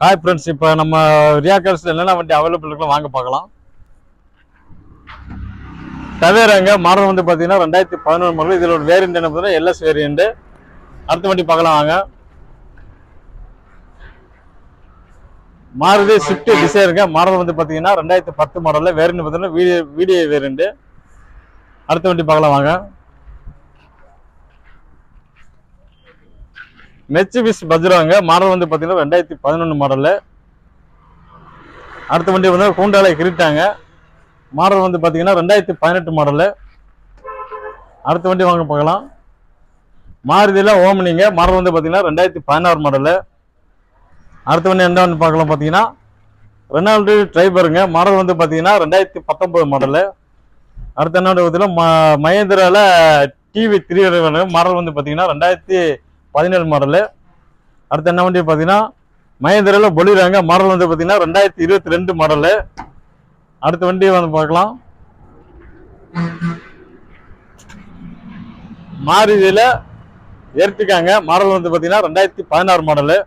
Hi friends, இப்போ நம்ம ரியா கார்ஸ்ல என்னென்ன வண்டி அவைலபிள் இருக்குன்னு வாங்க பார்க்கலாம். டவேராங்க மாடல் வந்து பார்த்தீங்கன்னா 2011 மாடல். இதில் ஒரு வேரியன்ட் என்ன பார்த்தீங்கன்னா எல்எஸ் வேரியன்ட். அடுத்த வண்டி பார்க்கலாம் வாங்க. மாருதி ஸ்விஃப்ட் டிசைருங்க மாடல் வந்து பார்த்தீங்கன்னா 2010 மாடலில் வேரியன்ட் பார்த்தீங்கன்னா வீடியோ வேரியன்ட். அடுத்த வண்டி பார்க்கலாம் வாங்க. மெட்சுபிஷி பஜ்ராங்க மாடல் வந்து பார்த்தீங்கன்னா 2011 மாடலில். அடுத்த வண்டி வந்து ஹூண்டால கிரிட்டாங்க மாடல் வந்து பார்த்தீங்கன்னா 2018 மாடலில். அடுத்த வண்டி வாங்க பார்க்கலாம். மாருதியில் ஓம்னிங்க மாடல் வந்து பார்த்தீங்கன்னா 2016 மாடலில். அடுத்த வண்டி என்ன வந்து பார்க்கலாம் பார்த்தீங்கன்னா ரெனால்டு ட்ரைபருங்க மாடல் வந்து பார்த்தீங்கன்னா 2019 மாடலு. அடுத்த என்ன பார்த்தீங்கன்னா மஹேந்திராவில் டிவி 3 மாடல் வந்து பார்த்தீங்கன்னா 2017 மாடலு. அடுத்த என்ன வண்டி பார்த்தீங்கன்னா மஹேந்திராவில் பொலிராங்க மாடல் வந்து பார்த்தீங்கன்னா 2022 மாடலு. அடுத்த வண்டி வந்து பார்க்கலாம். மாருதியில் எர்டிகாங்க மாடல் வந்து பார்த்தீங்கன்னா 2016 மாடலு.